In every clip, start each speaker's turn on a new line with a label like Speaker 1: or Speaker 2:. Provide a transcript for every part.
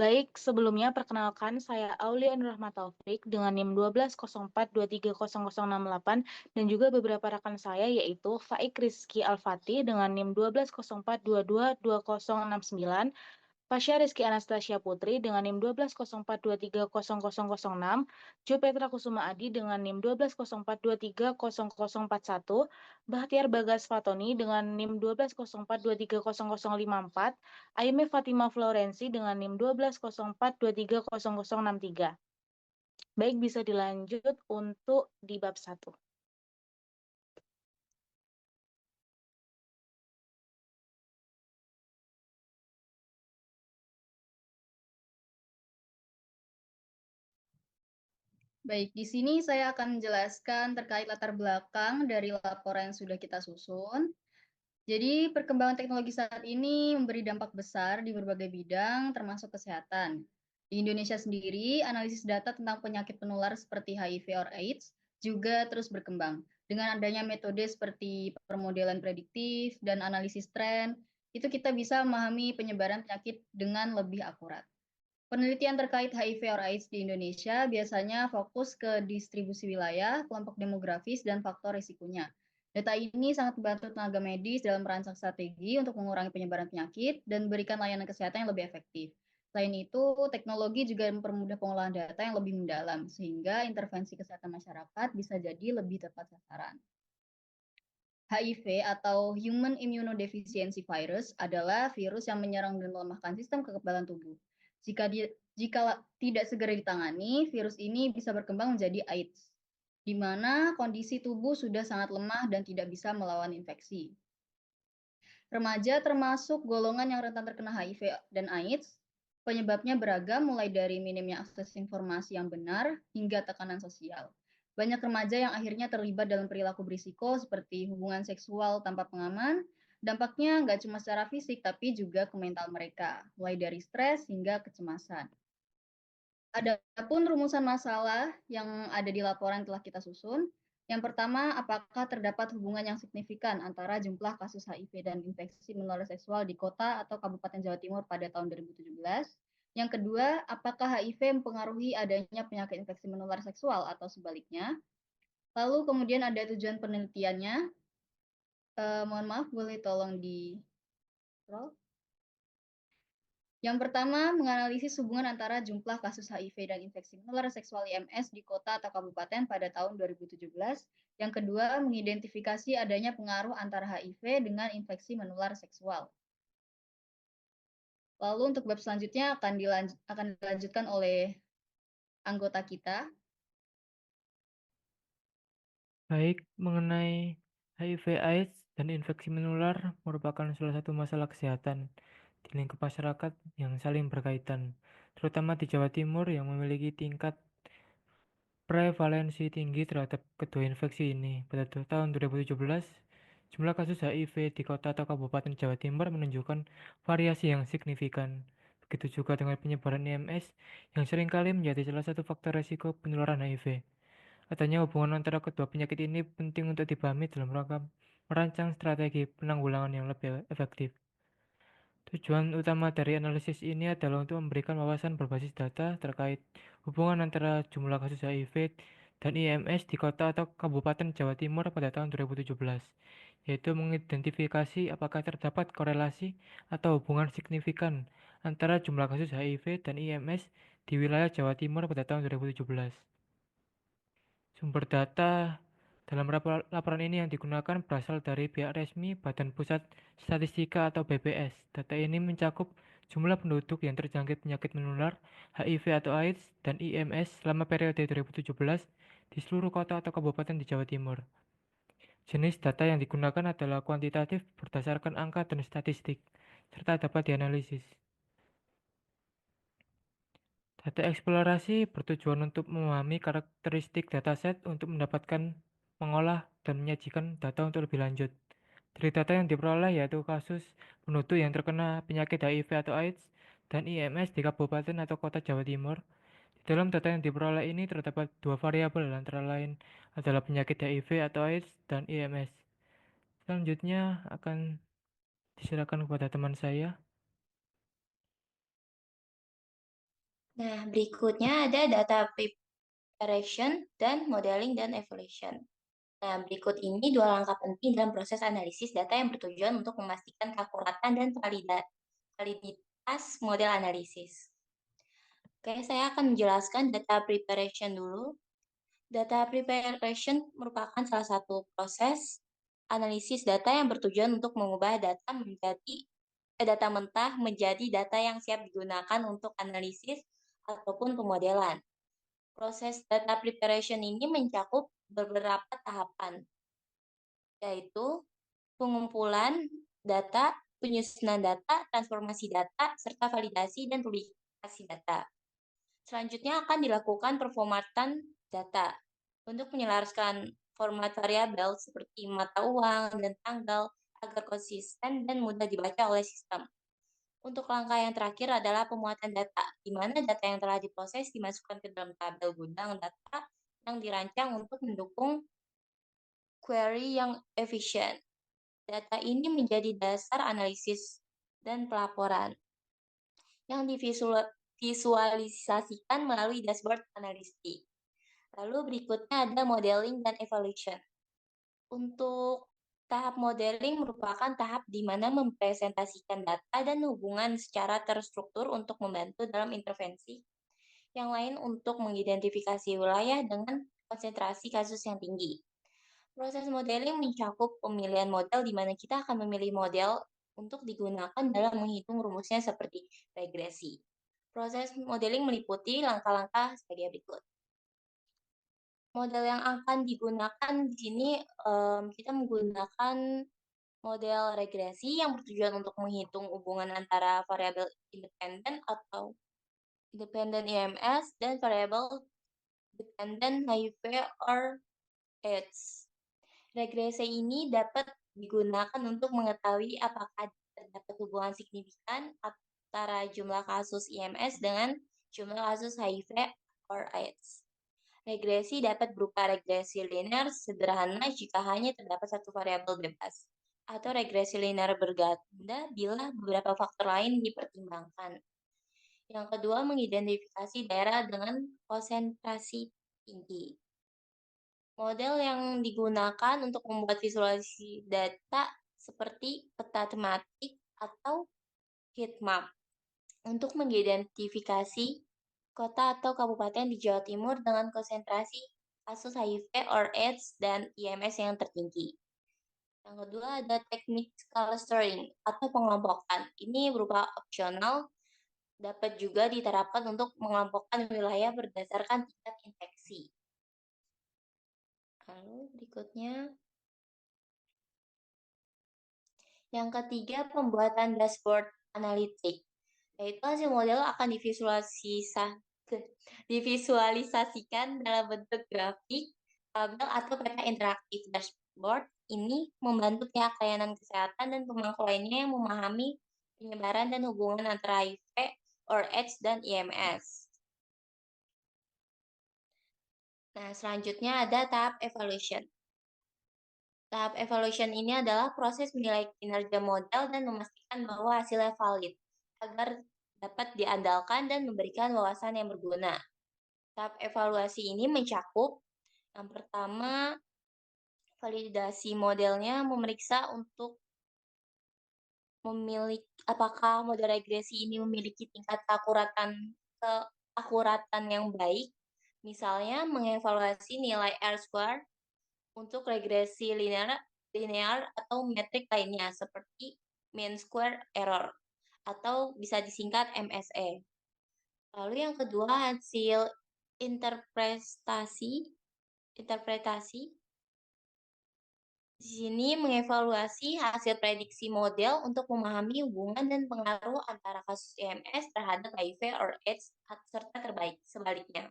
Speaker 1: Baik, sebelumnya perkenalkan saya Aulia Nurrahmat Taufik dengan NIM 1204230068 dan juga beberapa rekan saya yaitu Faik Rizky Alfati dengan NIM 1204222069, Pasha Rizky Anastasia Putri dengan NIM 1204230006, Jo Petra Kusuma Adi dengan NIM 1204230041, Bahtiar Bagas Fatoni dengan NIM 1204230054, Aime Fatima Florensi dengan NIM 1204230063. Baik, bisa dilanjut untuk di bab 1.
Speaker 2: Baik, di sini saya akan menjelaskan terkait latar belakang dari laporan yang sudah kita susun. Jadi, perkembangan teknologi saat ini memberi dampak besar di berbagai bidang, termasuk kesehatan. Di Indonesia sendiri, analisis data tentang penyakit penular seperti HIV or AIDS juga terus berkembang. Dengan adanya metode seperti permodelan prediktif dan analisis tren, itu kita bisa memahami penyebaran penyakit dengan lebih akurat. Penelitian terkait HIV or AIDS di Indonesia biasanya fokus ke distribusi wilayah, kelompok demografis, dan faktor risikonya. Data ini sangat membantu tenaga medis dalam merancang strategi untuk mengurangi penyebaran penyakit dan memberikan layanan kesehatan yang lebih efektif. Selain itu, teknologi juga mempermudah pengolahan data yang lebih mendalam, sehingga intervensi kesehatan masyarakat bisa jadi lebih tepat sasaran. HIV atau Human Immunodeficiency Virus adalah virus yang menyerang dan melemahkan sistem kekebalan tubuh. Jika tidak segera ditangani, virus ini bisa berkembang menjadi AIDS, di mana kondisi tubuh sudah sangat lemah dan tidak bisa melawan infeksi. Remaja termasuk golongan yang rentan terkena HIV dan AIDS. Penyebabnya beragam, mulai dari minimnya akses informasi yang benar hingga tekanan sosial. Banyak remaja yang akhirnya terlibat dalam perilaku berisiko seperti hubungan seksual tanpa pengaman. Dampaknya nggak cuma secara fisik, tapi juga ke mental mereka, mulai dari stres hingga kecemasan. Adapun rumusan masalah yang ada di laporan telah kita susun. Yang pertama, apakah terdapat hubungan yang signifikan antara jumlah kasus HIV dan infeksi menular seksual di kota atau Kabupaten Jawa Timur pada tahun 2017? Yang kedua, apakah HIV mempengaruhi adanya penyakit infeksi menular seksual atau sebaliknya? Lalu kemudian ada tujuan penelitiannya. Mohon maaf, boleh tolong di scroll. Yang pertama, menganalisis hubungan antara jumlah kasus HIV dan infeksi menular seksual IMS di kota atau kabupaten pada tahun 2017. Yang kedua, mengidentifikasi adanya pengaruh antara HIV dengan infeksi menular seksual. Lalu untuk bab selanjutnya akan dilanjutkan oleh anggota kita.
Speaker 3: Baik, mengenai HIV/AIDS dan infeksi menular merupakan salah satu masalah kesehatan di lingkup masyarakat yang saling berkaitan, terutama di Jawa Timur yang memiliki tingkat prevalensi tinggi terhadap kedua infeksi ini. Pada tahun 2017, jumlah kasus HIV di kota atau kabupaten Jawa Timur menunjukkan variasi yang signifikan. Begitu juga dengan penyebaran IMS yang seringkali menjadi salah satu faktor risiko penularan HIV. Adanya hubungan antara kedua penyakit ini penting untuk dipahami dalam rangka merancang strategi penanggulangan yang lebih efektif. Tujuan utama dari analisis ini adalah untuk memberikan wawasan berbasis data terkait hubungan antara jumlah kasus HIV dan IMS di kota atau kabupaten Jawa Timur pada tahun 2017, yaitu mengidentifikasi apakah terdapat korelasi atau hubungan signifikan antara jumlah kasus HIV dan IMS di wilayah Jawa Timur pada tahun 2017. Sumber data dalam laporan ini yang digunakan berasal dari pihak resmi Badan Pusat Statistika atau BPS. Data ini mencakup jumlah penduduk yang terjangkit penyakit menular, HIV atau AIDS, dan IMS selama periode 2017 di seluruh kota atau kabupaten di Jawa Timur. Jenis data yang digunakan adalah kuantitatif berdasarkan angka dan statistik, serta dapat dianalisis. Data eksplorasi bertujuan untuk memahami karakteristik dataset untuk mendapatkan, mengolah, dan menyajikan data untuk lebih lanjut. Dari data yang diperoleh yaitu kasus penduduk yang terkena penyakit HIV atau AIDS dan IMS di kabupaten atau kota Jawa Timur. Di dalam data yang diperoleh ini terdapat dua variabel antara lain adalah penyakit HIV atau AIDS dan IMS. Selanjutnya akan diserahkan kepada teman saya.
Speaker 4: Nah, berikutnya ada data preparation dan modeling dan evaluation. Nah, berikut ini dua langkah penting dalam proses analisis data yang bertujuan untuk memastikan keakuratan dan validitas model analisis. Oke, saya akan menjelaskan data preparation dulu. Data preparation merupakan salah satu proses analisis data yang bertujuan untuk mengubah data mentah menjadi data yang siap digunakan untuk analisis ataupun pemodelan. Proses data preparation ini mencakup beberapa tahapan, yaitu pengumpulan data, penyusunan data, transformasi data, serta validasi dan publikasi data. Selanjutnya akan dilakukan performatan data untuk menyelaraskan format variabel seperti mata uang dan tanggal agar konsisten dan mudah dibaca oleh sistem. Untuk langkah yang terakhir adalah pemuatan data, di mana data yang telah diproses dimasukkan ke dalam tabel gudang data yang dirancang untuk mendukung query yang efisien. Data ini menjadi dasar analisis dan pelaporan yang divisualisasikan melalui dashboard analistik. Lalu berikutnya ada modeling dan evaluation. Untuk tahap modeling merupakan tahap di mana mempresentasikan data dan hubungan secara terstruktur untuk membantu dalam intervensi. Yang lain untuk mengidentifikasi wilayah dengan konsentrasi kasus yang tinggi. Proses modeling mencakup pemilihan model di mana kita akan memilih model untuk digunakan dalam menghitung rumusnya seperti regresi. Proses modeling meliputi langkah-langkah sebagai berikut. Model yang akan digunakan di sini kita menggunakan model regresi yang bertujuan untuk menghitung hubungan antara variabel independen atau independent IMS dan variabel dependent HIV or AIDS. Regresi ini dapat digunakan untuk mengetahui apakah terdapat hubungan signifikan antara jumlah kasus IMS dengan jumlah kasus HIV or AIDS. Regresi dapat berupa regresi linear sederhana jika hanya terdapat satu variabel bebas, atau regresi linear berganda bila beberapa faktor lain dipertimbangkan. Yang kedua, mengidentifikasi daerah dengan konsentrasi tinggi. Model yang digunakan untuk membuat visualisasi data seperti peta tematik atau heat map untuk mengidentifikasi kota atau kabupaten di Jawa Timur dengan konsentrasi kasus HIV or AIDS dan IMS yang tertinggi. Yang kedua ada teknik clustering atau pengelompokan. Ini berupa opsional, dapat juga diterapkan untuk mengelompokkan wilayah berdasarkan tingkat infeksi. Lalu berikutnya, yang ketiga pembuatan dashboard analitik, yaitu hasil model akan divisualisasikan dalam bentuk grafik, tabel, atau peta interaktif. Dashboard ini membantu pihak layanan kesehatan dan pemangku lainnya yang memahami penyebaran dan hubungan antara HIV or AIDS dan IMS. Nah, selanjutnya ada tahap evaluation. Tahap evaluation ini adalah proses menilai kinerja model dan memastikan bahwa hasilnya valid, agar dapat diandalkan dan memberikan wawasan yang berguna. Tahap evaluasi ini mencakup yang pertama, validasi modelnya memeriksa untuk apakah model regresi ini memiliki tingkat keakuratan yang baik. Misalnya, mengevaluasi nilai R-square untuk regresi linear atau metrik lainnya seperti mean square error atau bisa disingkat MSE. Lalu yang kedua hasil interpretasi. Di sini mengevaluasi hasil prediksi model untuk memahami hubungan dan pengaruh antara kasus IMS terhadap HIV or AIDS serta sebaliknya.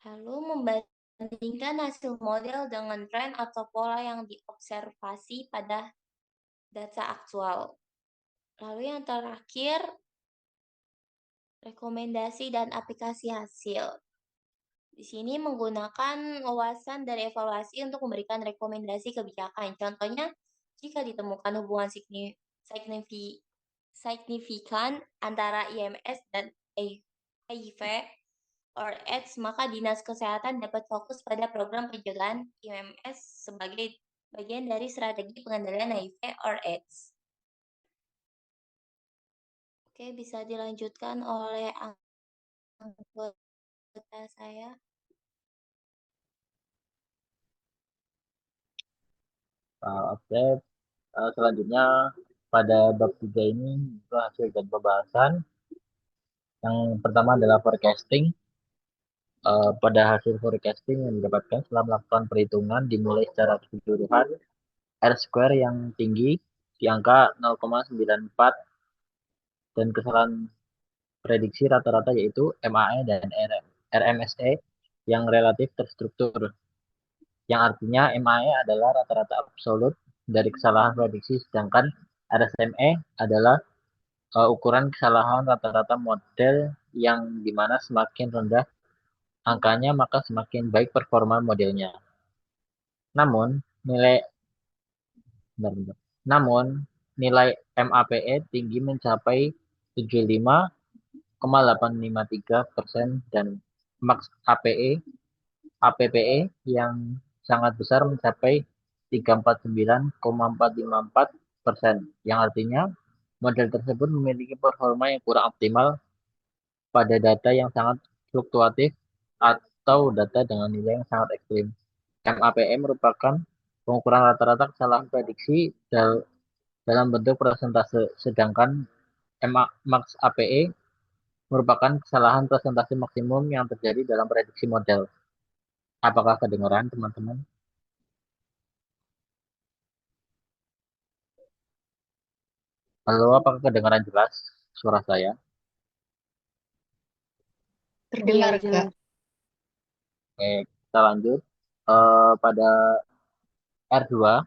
Speaker 4: Lalu membandingkan hasil model dengan tren atau pola yang diobservasi pada data aktual. Lalu yang terakhir, rekomendasi dan aplikasi hasil. Di sini menggunakan wawasan dari evaluasi untuk memberikan rekomendasi kebijakan. Contohnya, jika ditemukan hubungan signifikan antara IMS dan HIV or AIDS, maka Dinas Kesehatan dapat fokus pada program pencegahan IMS sebagai bagian dari strategi pengendalian HIV or AIDS. Oke, bisa dilanjutkan oleh anggota saya.
Speaker 5: Oke, selanjutnya pada bab 3 ini itu hasil dan pembahasan. Yang pertama adalah forecasting. Pada hasil forecasting yang didapatkan setelah melakukan perhitungan dimulai secara keseluruhan, R-square yang tinggi di angka 0,94 dan kesalahan prediksi rata-rata yaitu MAE dan RMSE yang relatif terstruktur. Yang artinya MAE adalah rata-rata absolut dari kesalahan prediksi, sedangkan RSME adalah ukuran kesalahan rata-rata model yang dimana semakin rendah angkanya maka semakin baik performa modelnya. Namun nilai MAPE tinggi mencapai 75,853% dan max APPE yang sangat besar mencapai 349,454%, yang artinya model tersebut memiliki performa yang kurang optimal pada data yang sangat fluktuatif atau data dengan nilai yang sangat ekstrim. MAPE merupakan pengukuran rata-rata kesalahan prediksi dalam bentuk persentase, sedangkan max APE merupakan kesalahan presentasi maksimum yang terjadi dalam prediksi model. Apakah kedengaran, teman-teman? Halo, apakah kedengaran jelas suara saya?
Speaker 2: Terdengar,
Speaker 1: Iya,
Speaker 2: Kak.
Speaker 1: jelas.
Speaker 5: Oke, kita lanjut. Pada R2,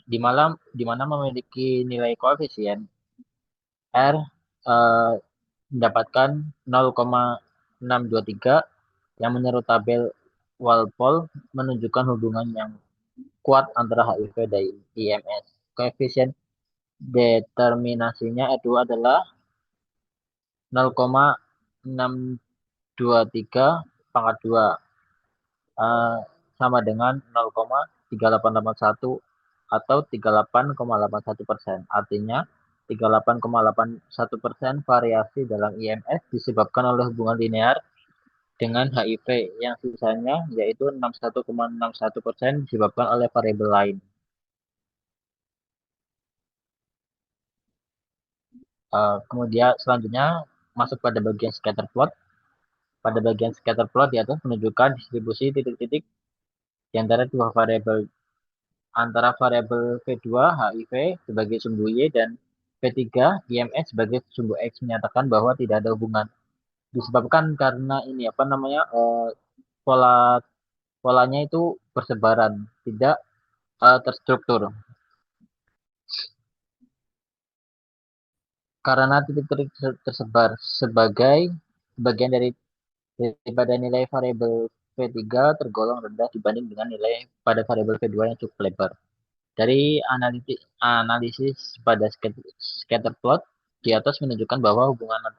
Speaker 5: di mana memiliki nilai koefisien R mendapatkan 0,623 yang menurut tabel Walpole menunjukkan hubungan yang kuat antara HIV dan IMS. Koefisien determinasinya R2 adalah 0,623 pangkat 2 sama dengan 0,3881 atau 38,81%. Artinya 38,81% variasi dalam IMS disebabkan oleh hubungan linear dengan HIV, yang sisanya yaitu 61,61% disebabkan oleh variabel lain. Kemudian selanjutnya masuk pada bagian scatter plot. Pada bagian scatter plot di atas menunjukkan distribusi titik-titik di antara dua variabel V2 HIV sebagai sumbu Y dan V3 IMS sebagai sumbu X, menyatakan bahwa tidak ada hubungan. Disebabkan karena ini polanya itu bersebaran, tidak terstruktur. Karena titik-titik tersebar sebagai bagian daripada nilai variabel V3 tergolong rendah dibanding dengan nilai pada variabel V2 yang cukup lebar. Dari analisis pada scatter plot di atas menunjukkan bahwa hubungan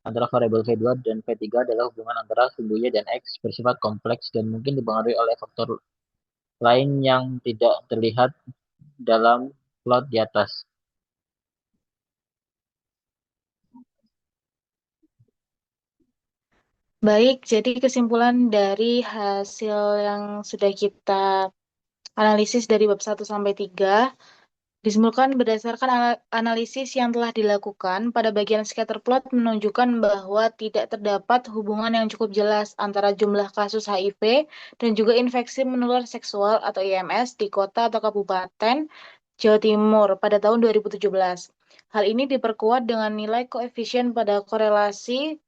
Speaker 5: antara variabel V2 dan V3 adalah hubungan antara sumbu Y dan X bersifat kompleks dan mungkin dipengaruhi oleh faktor lain yang tidak terlihat dalam plot di atas.
Speaker 1: Baik, jadi kesimpulan dari hasil yang sudah kita analisis dari bab 1 sampai 3 disimpulkan berdasarkan analisis yang telah dilakukan pada bagian scatter plot menunjukkan bahwa tidak terdapat hubungan yang cukup jelas antara jumlah kasus HIV dan juga infeksi menular seksual atau IMS di kota atau kabupaten Jawa Timur pada tahun 2017. Hal ini diperkuat dengan nilai koefisien pada korelasi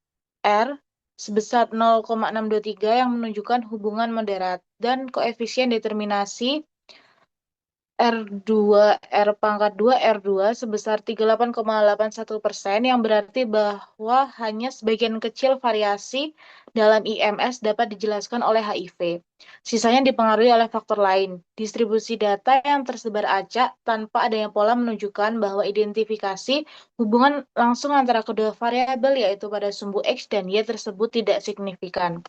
Speaker 1: R sebesar 0,623 yang menunjukkan hubungan moderat dan koefisien determinasi R2, R2 sebesar 38,81%, yang berarti bahwa hanya sebagian kecil variasi dalam IMS dapat dijelaskan oleh HIV. Sisanya dipengaruhi oleh faktor lain. Distribusi data yang tersebar acak tanpa adanya pola menunjukkan bahwa identifikasi hubungan langsung antara kedua variabel, yaitu pada sumbu X dan Y tersebut, tidak signifikan.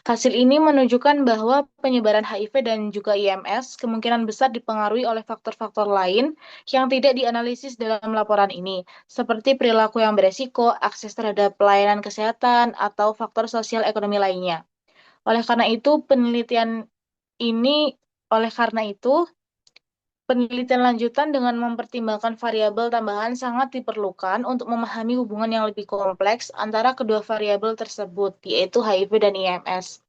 Speaker 1: Hasil ini menunjukkan bahwa penyebaran HIV dan juga IMS kemungkinan besar dipengaruhi oleh faktor-faktor lain yang tidak dianalisis dalam laporan ini, seperti perilaku yang beresiko, akses terhadap pelayanan kesehatan, atau faktor sosial ekonomi lainnya. Oleh karena itu, penelitian lanjutan dengan mempertimbangkan variabel tambahan sangat diperlukan untuk memahami hubungan yang lebih kompleks antara kedua variabel tersebut, yaitu HIV dan IMS.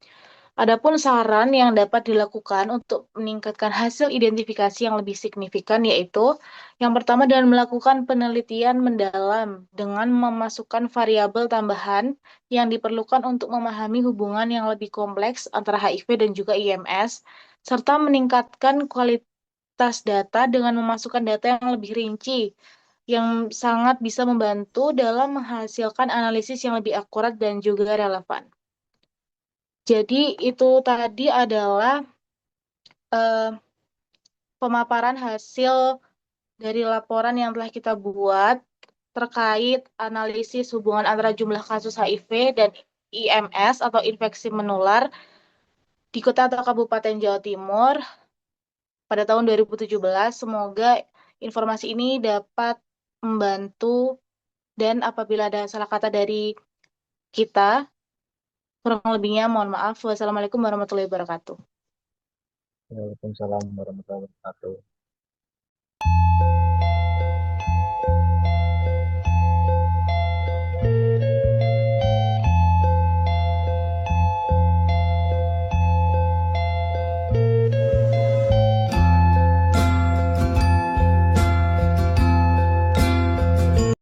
Speaker 1: Adapun saran yang dapat dilakukan untuk meningkatkan hasil identifikasi yang lebih signifikan, yaitu yang pertama dengan melakukan penelitian mendalam dengan memasukkan variabel tambahan yang diperlukan untuk memahami hubungan yang lebih kompleks antara HIV dan juga IMS, serta meningkatkan kualitas data dengan memasukkan data yang lebih rinci, yang sangat bisa membantu dalam menghasilkan analisis yang lebih akurat dan juga relevan. Jadi itu tadi adalah pemaparan hasil dari laporan yang telah kita buat terkait analisis hubungan antara jumlah kasus HIV dan IMS atau infeksi menular di kota atau kabupaten Jawa Timur pada tahun 2017. Semoga informasi ini dapat membantu, dan apabila ada salah kata dari kita, kurang lebihnya mohon maaf. Wassalamualaikum warahmatullahi wabarakatuh.
Speaker 5: Waalaikumsalam warahmatullahi wabarakatuh.